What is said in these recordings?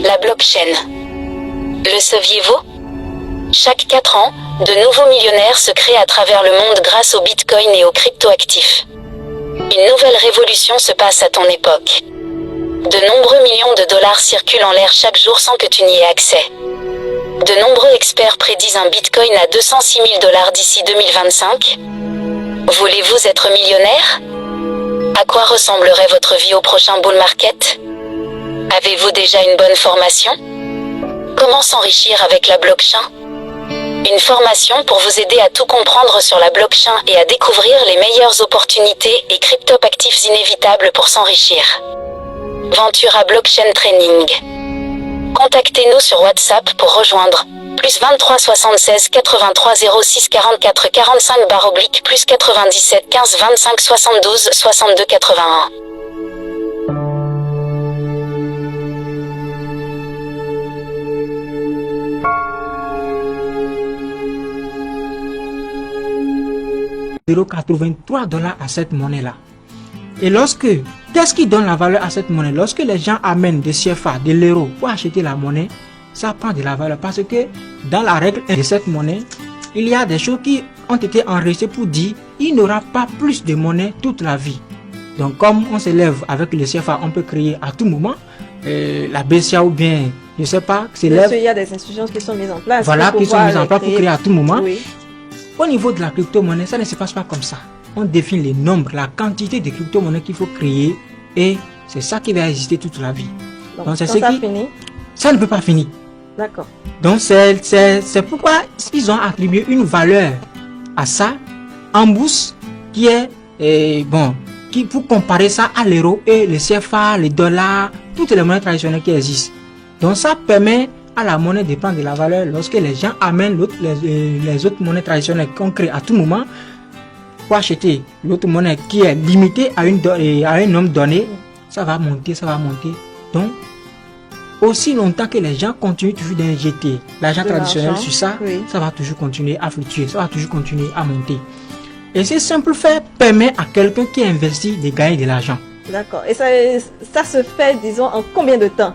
La blockchain. Le saviez-vous? Chaque 4 ans, de nouveaux millionnaires se créent à travers le monde grâce au Bitcoin et aux cryptoactifs. Une nouvelle révolution se passe à ton époque. De nombreux millions de dollars circulent en l'air chaque jour sans que tu n'y aies accès. De nombreux experts prédisent un Bitcoin à 206 000 dollars d'ici 2025. Voulez-vous être millionnaire? À quoi ressemblerait votre vie au prochain bull market? Avez-vous déjà une bonne formation? Comment s'enrichir avec la blockchain? Une formation pour vous aider à tout comprendre sur la blockchain et à découvrir les meilleures opportunités et crypto-actifs inévitables pour s'enrichir. Ventura Blockchain Training. Contactez-nous sur WhatsApp pour rejoindre plus 23 76 83 06 44 45 / plus 97 15 25 72 62 81. $0,83 à cette monnaie-là. Et qu'est-ce qui donne la valeur à cette monnaie? Lorsque les gens amènent des CFA, de l'euro pour acheter la monnaie, ça prend de la valeur parce que dans la règle de cette monnaie, il y a des choses qui ont été enregistrées pour dire il n'y aura pas plus de monnaie toute la vie. Donc comme on s'élève avec le CFA, on peut créer à tout moment, la BCA ou bien, je ne sais pas, s'élève. Il y a des institutions qui sont mises en place. Voilà, qui sont mises en place pour créer à tout moment. Oui. Au niveau de la crypto-monnaie, ça ne se passe pas comme ça. On définit les nombres, la quantité de crypto-monnaies qu'il faut créer et c'est ça qui va exister toute la vie. Donc c'est ça finit. Ça ne peut pas finir. D'accord. Donc c'est pourquoi ils ont attribué une valeur à ça en bourse qui est pour comparer ça à l'euro et le CFA, le dollar, toutes les monnaies traditionnelles qui existent. Donc ça permet à la monnaie de prendre de la valeur lorsque les gens amènent les autres monnaies traditionnelles qu'on crée à tout moment pour acheter l'autre monnaie qui est limitée à un nombre donné. Ça va monter, ça va monter. Donc aussi longtemps que les gens continuent toujours d'injecter l'argent traditionnel sur ça, ça va toujours continuer à fluctuer, ça va toujours continuer à monter. Et ce simple fait permet à quelqu'un qui investit de gagner de l'argent. D'accord. Et ça se fait, disons, en combien de temps?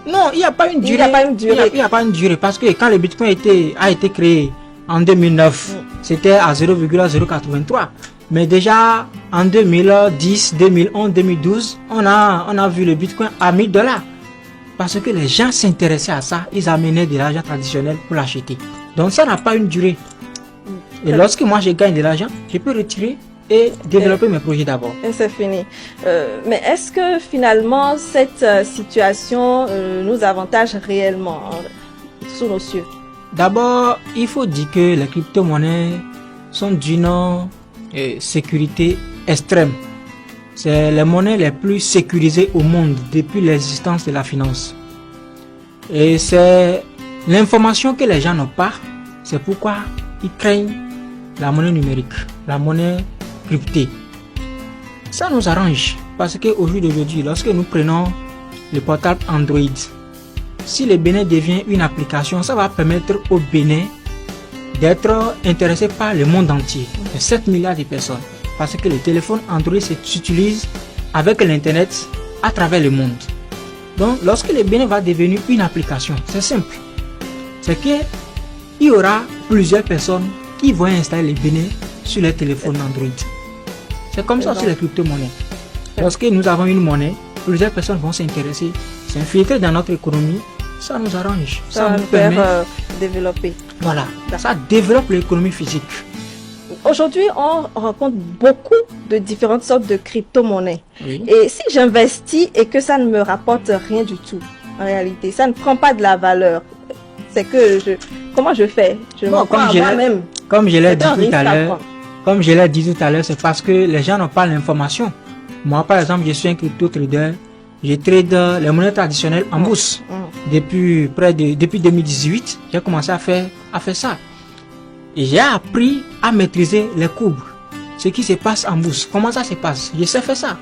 Non, il n'y a pas une durée. Il n'y a pas une durée. Il n'y a pas une durée parce que quand le Bitcoin a été créé en 2009, c'était à 0,083. Mais déjà en 2010, 2011, 2012, on a vu le Bitcoin à $1000. Parce que les gens s'intéressaient à ça, ils amenaient de l'argent traditionnel pour l'acheter. Donc ça n'a pas une durée. Et lorsque moi je gagne de l'argent, je peux retirer et développer mes projets d'abord. Et c'est fini. Mais est-ce que finalement cette situation nous avantage réellement sous nos cieux? D'abord, il faut dire que les crypto-monnaies sont d'une sécurité extrême. C'est les monnaies les plus sécurisées au monde depuis l'existence de la finance. Et c'est l'information que les gens n'ont pas. C'est pourquoi ils craignent la monnaie numérique, la monnaie cryptée. Ça nous arrange parce qu'au jour d'aujourd'hui, lorsque nous prenons le portable Android, si le Bénin devient une application, ça va permettre au Bénin d'être intéressé par le monde entier, de 7 milliards de personnes. Parce que le téléphone Android s'utilise avec l'internet à travers le monde. Donc lorsque le Bénin va devenir une application, c'est simple. C'est qu'il y aura plusieurs personnes qui vont installer le Bénin sur les téléphones Android. C'est comme ça sur les crypto-monnaies. Lorsque nous avons une monnaie, plusieurs personnes vont s'intéresser, s'infiltrer dans notre économie, ça nous arrange. Ça nous permet développer. Voilà, ça développe l'économie physique. Aujourd'hui, on rencontre beaucoup de différentes sortes de crypto-monnaies. Oui. Et si j'investis et que ça ne me rapporte rien du tout, en réalité, ça ne prend pas de la valeur, c'est que comment je fais? Comme je l'ai dit tout à l'heure, c'est parce que les gens n'ont pas l'information. Moi, par exemple, je suis un crypto-trader. Je trade les monnaies traditionnelles en bourse. Depuis 2018, j'ai commencé à faire ça. Et j'ai appris à maîtriser les courbes. Ce qui se passe en bourse. Comment ça se passe? Je sais faire ça.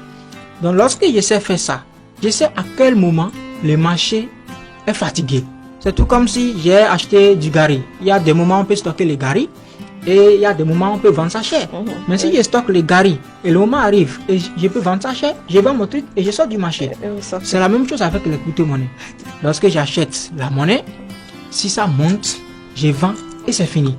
Donc lorsque je sais faire ça, je sais à quel moment le marché est fatigué. C'est tout comme si j'ai acheté du gari. Il y a des moments où on peut stocker le gari. Et il y a des moments où on peut vendre ça cher. Mais si je stocke les garis et le moment arrive et je peux vendre ça cher, je vends mon truc et je sors du marché. C'est la même chose avec les crypto-monnaies. Lorsque j'achète la monnaie, si ça monte, je vends et c'est fini.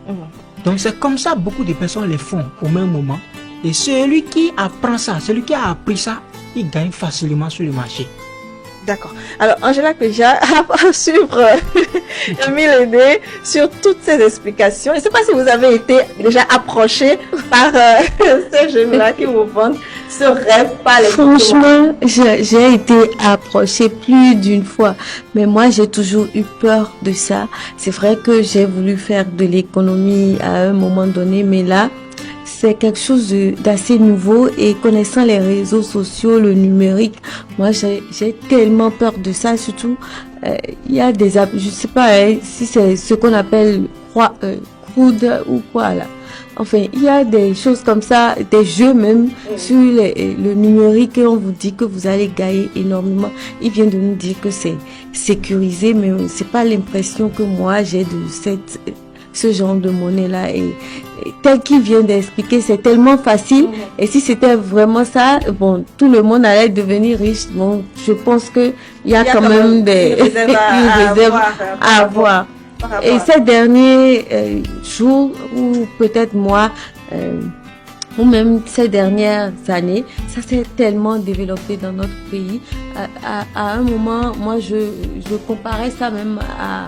Donc c'est comme ça beaucoup de personnes les font au même moment. Et celui qui apprend ça, celui qui a appris ça, il gagne facilement sur le marché. D'accord. Alors, Angela Kweja, à suivre Emile Aidé sur toutes ces explications. Je ne sais pas si vous avez été déjà approché par ces jeunes-là qui vous vendent ce rêve par les Franchement, j'ai été approchée plus d'une fois, mais moi j'ai toujours eu peur de ça. C'est vrai que j'ai voulu faire de l'économie à un moment donné, mais là, c'est quelque chose d'assez nouveau et connaissant les réseaux sociaux, le numérique, moi j'ai tellement peur de ça. Surtout, il y a des, je sais pas si c'est ce qu'on appelle crowd ou quoi là. Enfin, il y a des choses comme ça, des jeux même sur le numérique et on vous dit que vous allez gagner énormément. Il vient de nous dire que c'est sécurisé, mais c'est pas l'impression que moi j'ai de ce genre de monnaie là et tel qu'il vient d'expliquer, c'est tellement facile et si c'était vraiment ça, bon, tout le monde allait devenir riche. Bon, je pense que il y a quand même des réserves à avoir. Et ces derniers jours ou peut-être mois ou même ces dernières années, ça s'est tellement développé dans notre pays. À un moment, moi je comparais ça même à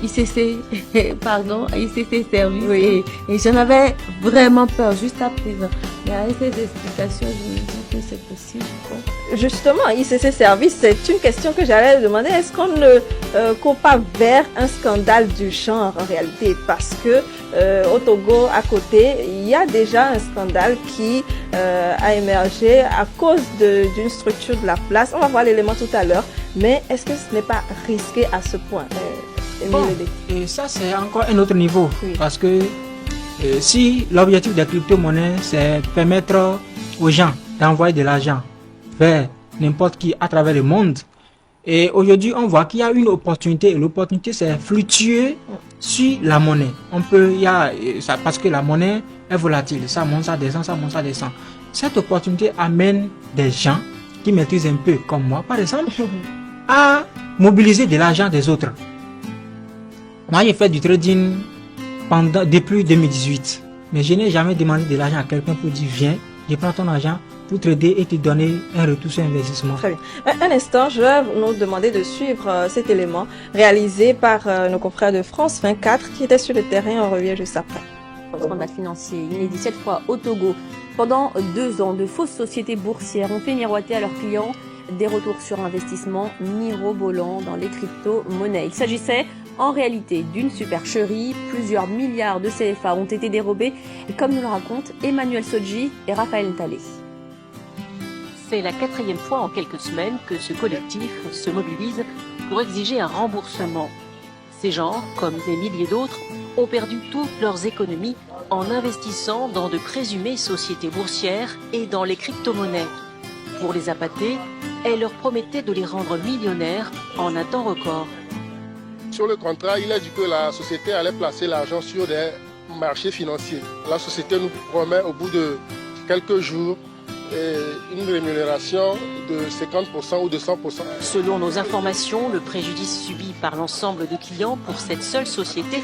ICC, pardon, ICC Service. Oui. Et j'en avais vraiment peur juste à présent. Mais avec ces explications, je me dis que c'est possible. Bon. Justement, ICC Service, c'est une question que j'allais demander. Est-ce qu'on ne court pas vers un scandale du genre en réalité? Parce que au Togo, à côté, il y a déjà un scandale qui a émergé à cause d'une structure de la place. On va voir l'élément tout à l'heure. Mais est-ce que ce n'est pas risqué à ce point? Bon, et ça c'est encore un autre niveau, parce que si l'objectif des crypto-monnaies c'est permettre aux gens d'envoyer de l'argent vers n'importe qui à travers le monde, et aujourd'hui on voit qu'il y a une opportunité, et l'opportunité c'est fluctuer sur la monnaie. On peut, ça, parce que la monnaie est volatile, ça monte, ça descend, ça monte, ça descend. Cette opportunité amène des gens qui maîtrisent un peu, comme moi par exemple, à mobiliser de l'argent des autres. Moi, j'ai fait du trading depuis 2018. Mais je n'ai jamais demandé de l'argent à quelqu'un pour dire viens, je prends ton argent pour trader et te donner un retour sur investissement. Très bien. Un instant, je vais nous demander de suivre cet élément réalisé par nos confrères de France 24 qui étaient sur le terrain. On revient juste après. Scandale financier inédit cette fois au Togo. Pendant 2 ans, de fausses sociétés boursières ont fait miroiter à leurs clients des retours sur investissement mirobolants dans les crypto-monnaies. Il s'agissait en réalité d'une supercherie. Plusieurs milliards de CFA ont été dérobés, comme nous le racontent Emmanuel Sodji et Raphaël Ntalé. C'est la 4e fois en quelques semaines que ce collectif se mobilise pour exiger un remboursement. Ces gens, comme des milliers d'autres, ont perdu toutes leurs économies en investissant dans de présumées sociétés boursières et dans les crypto-monnaies. Pour les appâter, elle leur promettait de les rendre millionnaires en un temps record. Sur le contrat, il a dit que la société allait placer l'argent sur des marchés financiers. La société nous promet au bout de quelques jours une rémunération de 50% ou de 100%. Selon nos informations, le préjudice subi par l'ensemble des clients pour cette seule société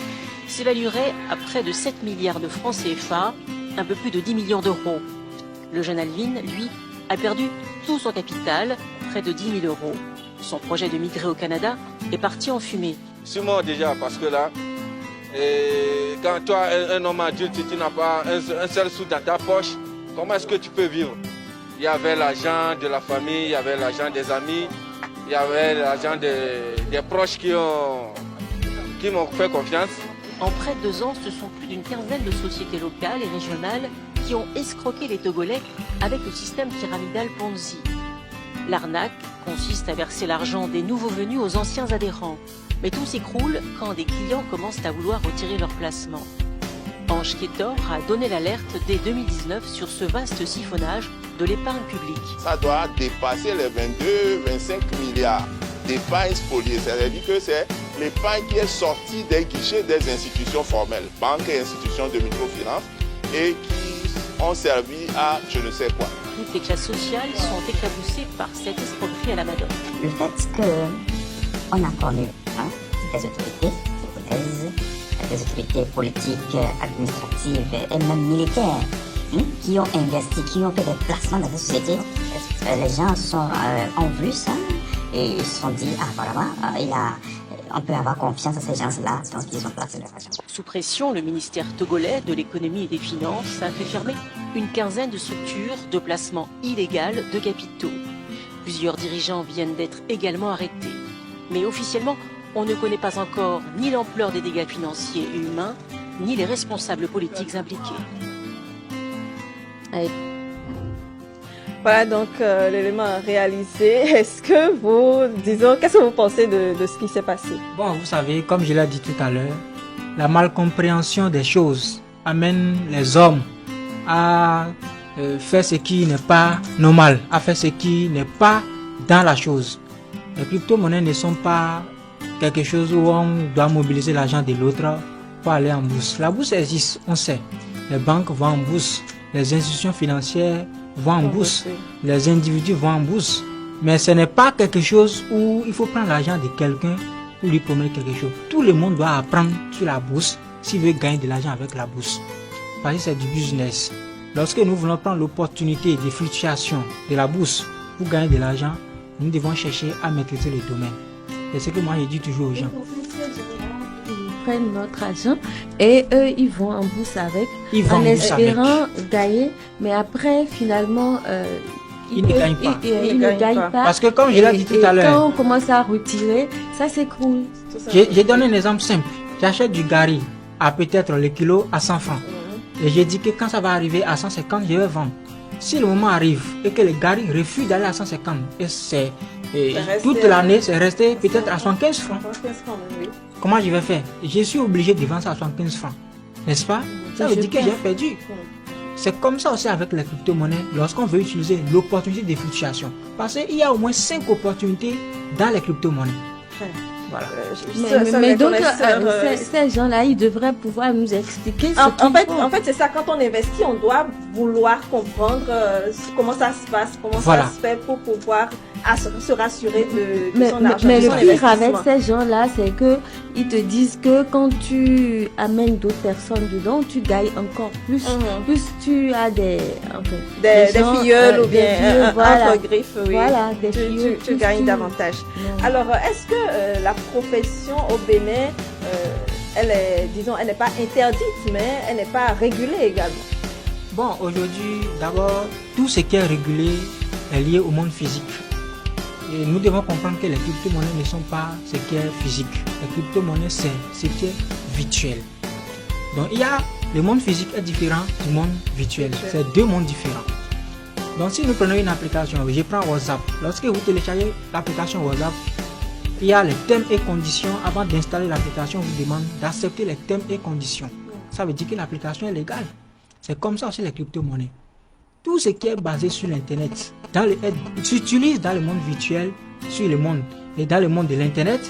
s'évaluerait à près de 7 milliards de francs CFA, un peu plus de 10 millions d'euros. Le jeune Alvin, lui, a perdu tout son capital, près de 10 000 euros. Son projet de migrer au Canada est parti en fumée. Sûrement déjà, parce que là, quand toi, un homme adulte, tu n'as pas un seul sou dans ta poche, comment est-ce que tu peux vivre? Il y avait l'argent de la famille, il y avait l'argent des amis, il y avait l'argent des proches qui m'ont fait confiance. En près de 2 ans, ce sont plus d'une quinzaine de sociétés locales et régionales qui ont escroqué les Togolais avec le système pyramidal Ponzi. L'arnaque consiste à verser l'argent des nouveaux venus aux anciens adhérents. Mais tout s'écroule quand des clients commencent à vouloir retirer leur placement. Ange Kétor a donné l'alerte dès 2019 sur ce vaste siphonnage de l'épargne publique. Ça doit dépasser les 22-25 milliards d'épargne spoliée. C'est-à-dire que c'est l'épargne qui est sortie des guichets des institutions formelles, banques et institutions de microfinance, et qui ont servi à je ne sais quoi. Toutes les classes sociales sont éclaboussées par cette escroquerie à la Madoff. Le fait qu'on a connu des autorités, des autorités politiques, administratives et même militaires qui ont investi, qui ont fait des placements dans la société. Les gens ont vu ça et ils se sont dit, on peut avoir confiance à ces gens-là, donc ils ont placé leur argent. Sous pression, le ministère togolais de l'économie et des finances a fait fermer une quinzaine de structures de placement illégal de capitaux. Plusieurs dirigeants viennent d'être également arrêtés. Mais officiellement, on ne connaît pas encore ni l'ampleur des dégâts financiers et humains, ni les responsables politiques impliqués. Voilà donc l'élément réalisé. Est-ce que qu'est-ce que vous pensez de ce qui s'est passé? Bon, vous savez, comme je l'ai dit tout à l'heure, la malcompréhension des choses amène les hommes à faire ce qui n'est pas normal, à faire ce qui n'est pas dans la chose. Les crypto-monnaies ne sont pas quelque chose où on doit mobiliser l'argent de l'autre pour aller en bourse. La bourse existe, on sait. Les banques vont en bourse, les institutions financières vont en bourse, les individus vont en bourse. Mais ce n'est pas quelque chose où il faut prendre l'argent de quelqu'un pour lui promettre quelque chose. Tout le monde doit apprendre sur la bourse s'il veut gagner de l'argent avec la bourse. Parce que c'est du business. Lorsque nous voulons prendre l'opportunité de fluctuation de la bourse pour gagner de l'argent, nous devons chercher à maîtriser le domaine. C'est ce que moi je dis toujours aux gens. Ils prennent notre argent et eux ils vont en bourse avec, en espérant gagner, mais après finalement ils ne gagnent pas. Ils ne gagnent pas. Parce que comme je l'ai dit tout à l'heure, quand on commence à retirer, ça s'écroule. J'ai donné un exemple simple. J'achète du gari à peut-être le kilo à 100 francs. Et j'ai dit que quand ça va arriver à 150, je vais vendre. Si le moment arrive et que le gari refuse d'aller à 150, et toute l'année c'est resté peut-être à 75 francs. Comment je vais faire? Je suis obligé de vendre ça à 75 francs. N'est-ce pas? Ça veut dire que j'ai perdu. C'est comme ça aussi avec les crypto-monnaies lorsqu'on veut utiliser l'opportunité de fluctuation. Parce qu'il y a au moins 5 opportunités dans les crypto-monnaies. Voilà. Mais donc, ces gens-là, ils devraient pouvoir nous expliquer ce qu'ils font. En fait, c'est ça. Quand on investit, on doit vouloir comprendre comment ça se passe, comment ça se fait pour pouvoir se rassurer de son argent. Mais le pire avec ces gens-là, c'est qu'ils te disent que quand tu amènes d'autres personnes dedans, tu gagnes encore plus. Plus tu as des filleuls ou bien voilà. entre griffes, oui. Voilà, des filleuls, tu gagnes davantage. Alors, est-ce que la profession au Bénin, elle n'est pas interdite, mais elle n'est pas régulée également? Bon, aujourd'hui, d'abord, tout ce qui est régulé est lié au monde physique. Et nous devons comprendre que les crypto-monnaies ne sont pas ce qui est physique. Les crypto-monnaies, c'est ce qui est virtuel. Donc, le monde physique est différent du monde virtuel. C'est deux mondes différents. Donc, si nous prenons une application, je prends WhatsApp. Lorsque vous téléchargez l'application WhatsApp, il y a les termes et conditions. Avant d'installer l'application, on vous demande d'accepter les termes et conditions. Ça veut dire que l'application est légale. C'est comme ça aussi les crypto-monnaies. Tout ce qui est basé sur l'Internet s'utilise dans le monde virtuel, sur le monde et dans le monde de l'Internet.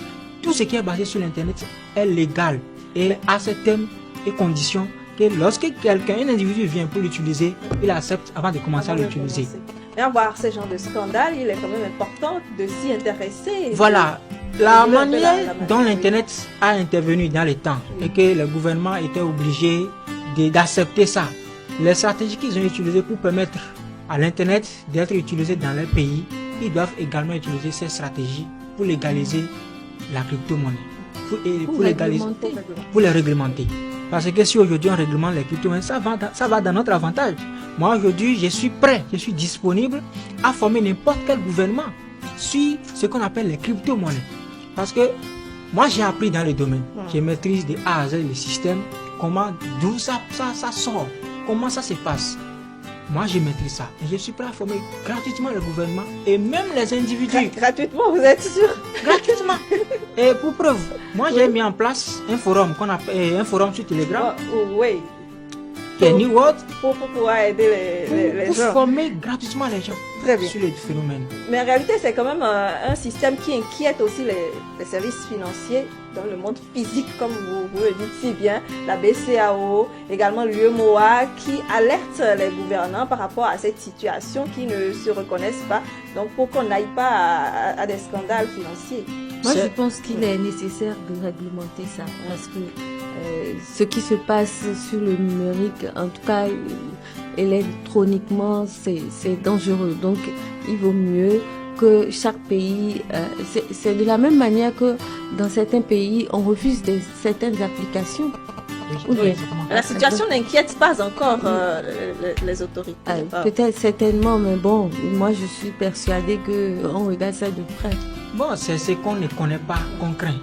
Tout ce qui est basé sur l'Internet est légal et a ces termes et conditions que lorsque un individu vient pour l'utiliser, il accepte avant de commencer à l'utiliser. Mais avoir ce genre de scandale, il est quand même important de s'y intéresser. Voilà. La manière dont l'Internet a intervenu dans les temps et que le gouvernement était obligé d'accepter ça. Les stratégies qu'ils ont utilisées pour permettre à l'Internet d'être utilisé dans leur pays, ils doivent également utiliser ces stratégies pour légaliser la crypto-monnaie. Pour les réglementer. Parce que si aujourd'hui on réglemente les crypto-monnaies, ça va dans notre avantage. Moi aujourd'hui, je suis prêt, je suis disponible à former n'importe quel gouvernement sur ce qu'on appelle les crypto-monnaies. Parce que moi j'ai appris dans le domaine, je maîtrise de A à Z le système, d'où ça sort, comment ça se passe. Moi je maîtrise ça et je suis prêt à former gratuitement le gouvernement et même les individus. Gratuitement, vous êtes sûr? Gratuitement. Et pour preuve, moi j'ai mis en place un forum qu'on appelle un forum sur Telegram. Oui. Qui est New World. Pour pouvoir aider les gens. Pour former gratuitement les gens. Très bien. sur les phénomènes. Mais en réalité, c'est quand même un système qui inquiète aussi les services financiers dans le monde physique, comme vous le dites si bien, la BCAO, également l'UEMOA, qui alerte les gouvernants par rapport à cette situation, qui ne se reconnaissent pas, donc pour qu'on n'aille pas à des scandales financiers. Moi, je pense qu'il est nécessaire de réglementer ça parce que ce qui se passe sur le numérique, en tout cas électroniquement, c'est dangereux. Donc, il vaut mieux que chaque pays, c'est de la même manière que dans certains pays, on refuse certaines applications. Oui. La situation n'inquiète pas encore les autorités. Peut-être, certainement, mais bon, moi je suis persuadée qu'on regarde ça de près. Bon, c'est ce qu'on ne connaît pas qu'on craint.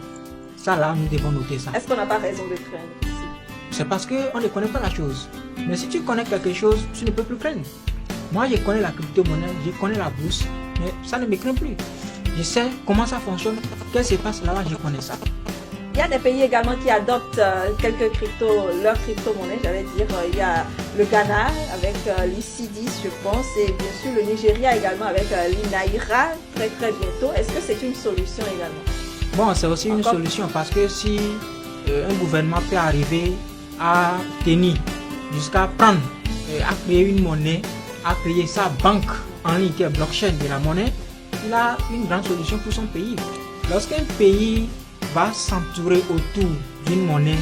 Ça là, nous devons noter ça. Est-ce qu'on n'a pas raison de craindre ici? C'est parce qu'on ne connaît pas la chose. Mais si tu connais quelque chose, tu ne peux plus craindre. Moi, je connais la crypto-monnaie, je connais la bourse, mais ça ne me craint plus. Je sais comment ça fonctionne, qu'est-ce qui se passe là-bas, je connais ça. Il y a des pays également qui adoptent leurs crypto-monnaies, j'allais dire. Il y a le Ghana avec l'ICIDIS, je pense, et bien sûr le Nigeria également avec l'INAIRA très très bientôt. Est-ce que c'est une solution également? Bon, c'est aussi une solution parce que si un gouvernement peut arriver à tenir jusqu'à prendre, à créer une monnaie, à créer sa banque en ligne qui est blockchain de la monnaie, il a une grande solution pour son pays. Lorsqu'un pays va s'entourer autour d'une monnaie,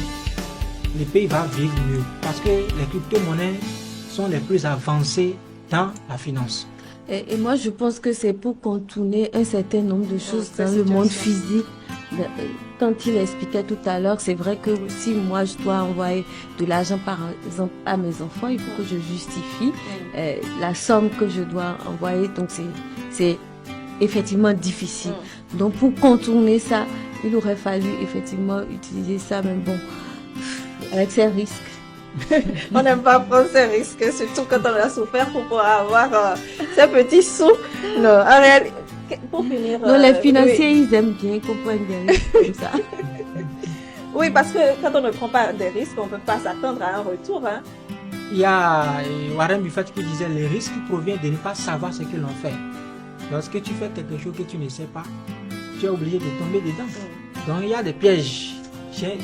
le pays va vivre mieux parce que les crypto-monnaies sont les plus avancées dans la finance. Et moi, je pense que c'est pour contourner un certain nombre de choses dans le monde physique. Quand il expliquait tout à l'heure, c'est vrai que si moi je dois envoyer de l'argent par exemple à mes enfants, il faut que je justifie la somme que je dois envoyer. Donc c'est effectivement difficile. Donc pour contourner ça, il aurait fallu effectivement utiliser ça, mais bon, avec ses risques. On n'aime pas prendre ces risques, surtout quand on a souffert pour pouvoir avoir ces petits sous. Non, en réalité, pour finir... Non, les financiers, ils aiment bien qu'on prenne des risques comme ça. Oui, parce que quand on ne prend pas des risques, on ne peut pas s'attendre à un retour. Hein. Il y a Warren Buffett qui disait les risques proviennent de ne pas savoir ce que l'on fait. Lorsque tu fais quelque chose que tu ne sais pas, tu es obligé de tomber dedans. Donc il y a des pièges.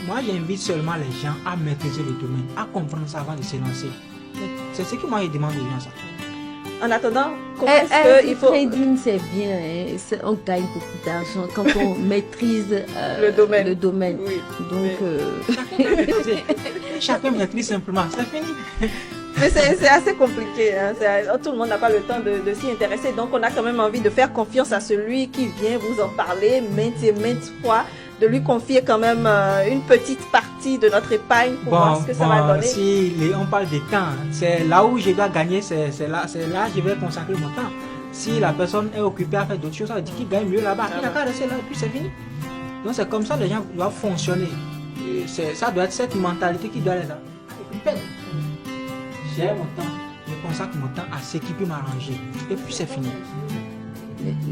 Moi, j'invite seulement les gens à maîtriser le domaine, à comprendre ça avant de se lancer. C'est ce que moi, je demande aux gens. Ça. En attendant, comment est-ce qu'il faut... trading, c'est bien. Hein? On gagne beaucoup d'argent quand on maîtrise le domaine. Oui. Donc, chacun maîtrise simplement. C'est fini. Mais c'est assez compliqué. Hein? Tout le monde n'a pas le temps de s'y intéresser. Donc, on a quand même envie de faire confiance à celui qui vient vous en parler maintes et maintes fois, de lui confier quand même une petite partie de notre épargne pour voir ce que ça va donner. Si on parle de temps, c'est là où je dois gagner, c'est là que je vais consacrer mon temps. Si la personne est occupée à faire d'autres choses, ça veut dire qu'il gagne mieux là-bas. Il n'a qu'à rester là et puis c'est fini. Donc c'est comme ça que les gens doivent fonctionner. Ça doit être cette mentalité qui doit être occupée. J'ai mon temps, je consacre mon temps à ce qui peut m'arranger. Et puis c'est fini.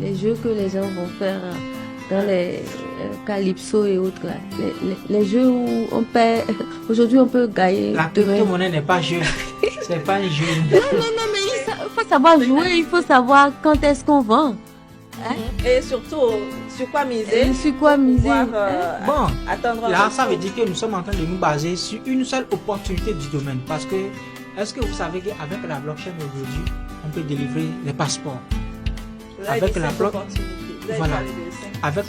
Les jeux que les gens vont faire dans les Calypso et autres, là, les jeux où on paie, aujourd'hui on peut gagner. La crypto-monnaie n'est pas jeu. C'est pas un jeu. Non, mais il faut savoir jouer, il faut savoir quand est-ce qu'on vend. Hein? Et surtout, sur quoi miser. Sur quoi miser. Attendre là, ça veut dire que nous sommes en train de nous baser sur une seule opportunité du domaine. Parce que, est-ce que vous savez qu'avec la blockchain aujourd'hui, on peut délivrer les passeports? Là, avec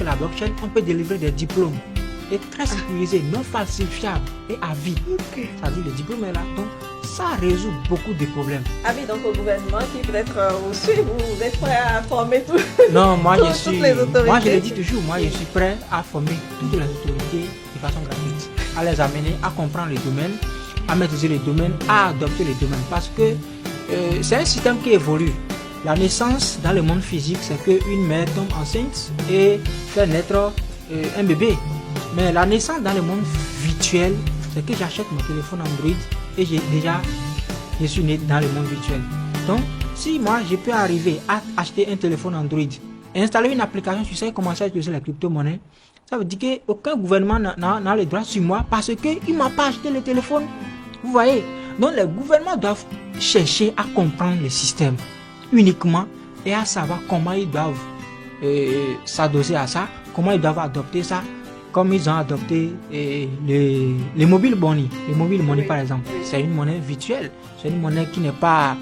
la blockchain, on peut délivrer des diplômes. Et très sécurisés, non falsifiables et à vie. Ça veut dire le diplôme est là. Donc, ça résout beaucoup de problèmes. Avis donc au gouvernement qui peut-être vous suit, vous êtes prêt à former tout. Non, moi toutes les autorités. Moi je le dis toujours, moi je suis prêt à former toutes les autorités de façon gratuite, à les amener à comprendre les domaines, à maîtriser les domaines, à adopter les domaines, parce que c'est un système qui évolue. La naissance dans le monde physique, c'est qu'une mère tombe enceinte et fait naître un bébé. Mais la naissance dans le monde virtuel, c'est que j'achète mon téléphone Android et je suis né dans le monde virtuel. Donc, si moi je peux arriver à acheter un téléphone Android, installer une application, tu sais comment ça utiliser la crypto-monnaie, ça veut dire qu'aucun gouvernement n'a le droit sur moi parce qu'il ne m'a pas acheté le téléphone. Vous voyez? Donc, les gouvernements doivent chercher à comprendre le système uniquement et à savoir comment ils doivent s'adosser à ça, comment ils doivent adopter ça, comme ils ont adopté les mobile money. Les mobile money, par exemple, c'est une monnaie virtuelle, c'est une monnaie qui n'est pas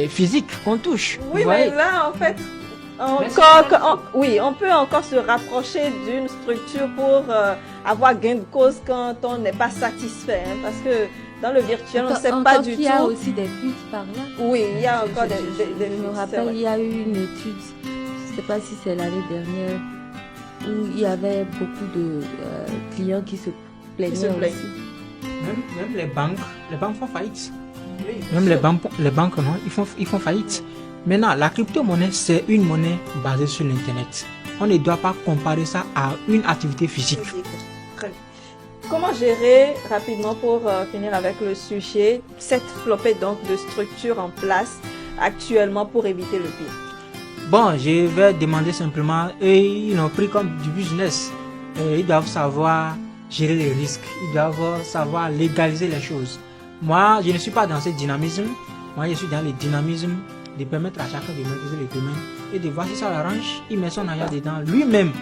physique, qu'on touche. Oui, vous mais voyez. là, en fait, on peut encore se rapprocher d'une structure pour avoir gain de cause quand on n'est pas satisfait. Hein, parce que dans le virtuel, on ne sait pas du tout. Il y a aussi des buts par là. Oui, il y a encore des Je me rappelle, il y a eu une étude, je ne sais pas si c'est l'année dernière, où il y avait beaucoup de clients qui se plaignaient aussi. Même les banques font faillite. Même les banques, non, ils font faillite. Maintenant, la crypto-monnaie, c'est une monnaie basée sur l'Internet. On ne doit pas comparer ça à une activité physique. Très bien. Comment gérer rapidement pour finir avec le sujet cette flopée donc de structures en place actuellement pour éviter le pire? Bon, je vais demander simplement, ils l'ont pris comme du business. Ils doivent savoir gérer les risques. Ils doivent savoir légaliser les choses. Moi, je ne suis pas dans ce dynamisme. Moi, je suis dans le dynamisme de permettre à chacun de maîtriser le domaine et de voir si ça l'arrange. Il met son argent dedans lui-même.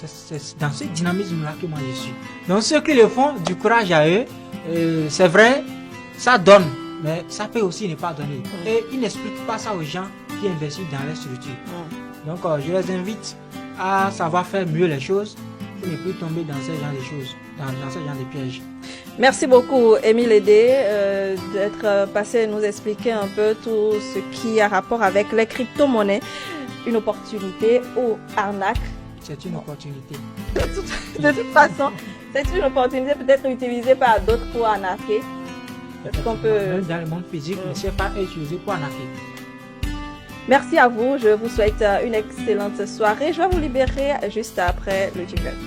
C'est dans ce dynamisme-là que moi je suis. Donc ceux qui le font, du courage à eux. C'est vrai, ça donne, mais ça peut aussi ne pas donner. Et ils n'expliquent pas ça aux gens qui investissent dans les structures. Donc je les invite à savoir faire mieux les choses pour ne plus tomber dans ce genre de choses, dans ce genre de pièges. Merci beaucoup, Émile Edé, d'être passé nous expliquer un peu tout ce qui a rapport avec les crypto-monnaies. Une opportunité ou arnaque. C'est une opportunité. De toute façon, c'est une opportunité peut-être utilisée par d'autres pour arnaquer. Qu'on peut... Même dans le monde physique, mais c'est pas utilisé pour arnaquer. Merci à vous. Je vous souhaite une excellente soirée. Je vais vous libérer juste après le jingle.